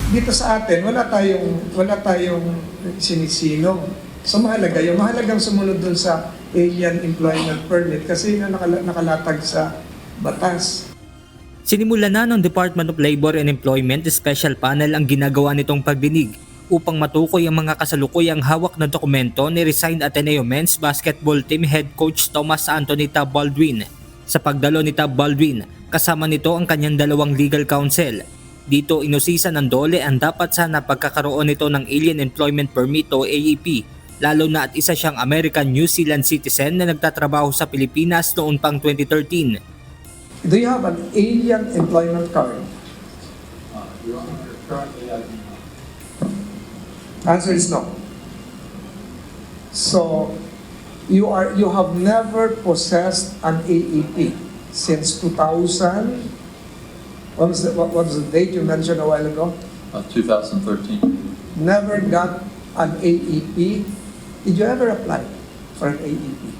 dito sa atin, wala tayong sinisino. So mahalagang sumunod dun sa alien employment permit kasi yun ang nakalatag sa batas. Sinimula na ng Department of Labor and Employment Special Panel ang ginagawa nitong pagdinig upang matukoy ang mga kasalukuyang hawak na dokumento ni resigned Ateneo Men's Basketball Team Head Coach Thomas Anthony Tab Baldwin. Sa pagdalo ni Tab Baldwin, kasama nito ang kanyang dalawang legal counsel. Dito inusisa ng DOLE ang dapat sana pagkakaroon nito ng Alien Employment Permit o AEP, lalo na at isa siyang American New Zealand citizen na nagtatrabaho sa Pilipinas noon pang 2013. Do you have an alien employment card? Your Honor, currently I do not. Answer is no. So, you have never possessed an AEP since 2000. What was the date you mentioned a while ago? 2013. Never got an AEP. Did you ever apply for an AEP?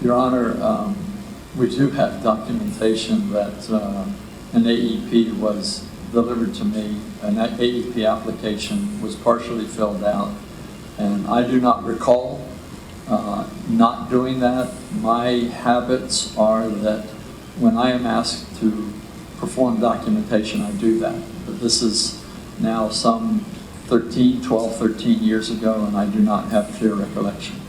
Your Honor, we do have documentation that an AEP was delivered to me. An AEP application was partially filled out, and I do not recall not doing that. My habits are that when I am asked to perform documentation, I do that. But this is now some 12, 13 years ago, and I do not have clear recollection.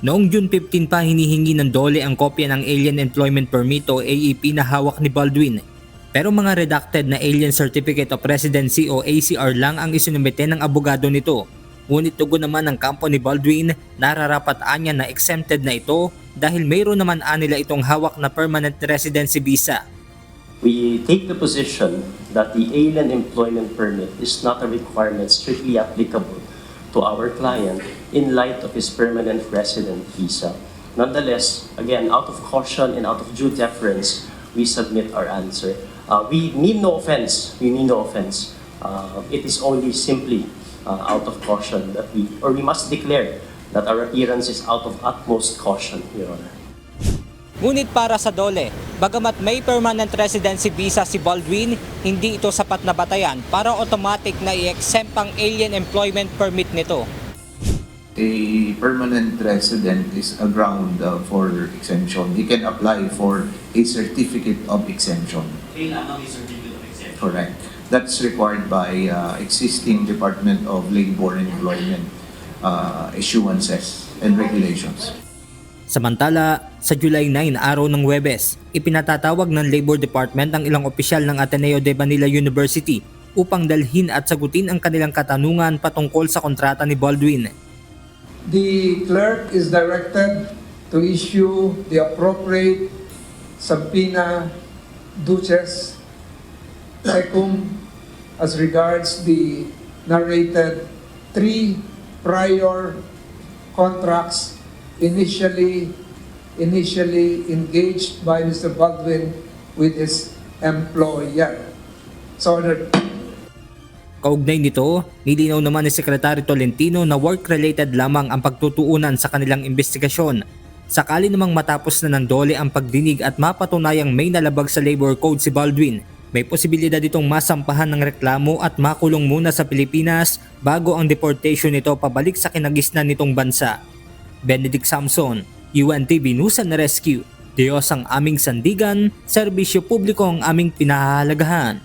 Noong June 15 pa hinihingi ng DOLE ang kopya ng Alien Employment Permit o AEP na hawak ni Baldwin. Pero mga redacted na Alien Certificate of Residency o ACR lang ang isinumite ng abogado nito. Ngunit tugon naman ng kampo ni Baldwin, nararapat-an niya na exempted na ito dahil mayroon naman anila itong hawak na permanent residency visa. We take the position that the alien employment permit is not a requirement strictly applicable to our client in light of his permanent resident visa. Nonetheless, again, out of caution and out of due deference, we submit our answer. We mean no offense. It is only simply out of caution that we must declare that our appearance is out of utmost caution, Your Honor. Ngunit para sa DOLE, bagamat may permanent residency visa si Baldwin, hindi ito sapat na batayan para automatic na i-exempt ang alien employment permit nito. A permanent resident is a ground for exemption. He can apply for a certificate of exemption. Kailangan may certificate of exemption. Correct. That's required by existing Department of Labor and Employment issuances and regulations. Samantala, sa July 9, araw ng Huwebes, ipinatatawag ng Labor Department ang ilang opisyal ng Ateneo de Manila University upang dalhin at sagutin ang kanilang katanungan patungkol sa kontrata ni Baldwin. The clerk is directed to issue the appropriate subpoena duces tecum as regards the narrated 3 prior contracts initially engaged by Mr. Baldwin with his employer. So, Kaugnay nito, nilinaw naman ni Secretary Tolentino na work-related lamang ang pagtutuunan sa kanilang investigasyon. Sakali namang matapos na ng DOLE ang pagdinig at mapatunayang may nalabag sa labor code si Baldwin, may posibilidad itong masampahan ng reklamo at makulong muna sa Pilipinas bago ang deportation nito pabalik sa kinagisnan nitong bansa. Benedict Samson, UNTV News and Rescue. Diyos ang aming sandigan, serbisyo publiko ang aming pinahahalagahan.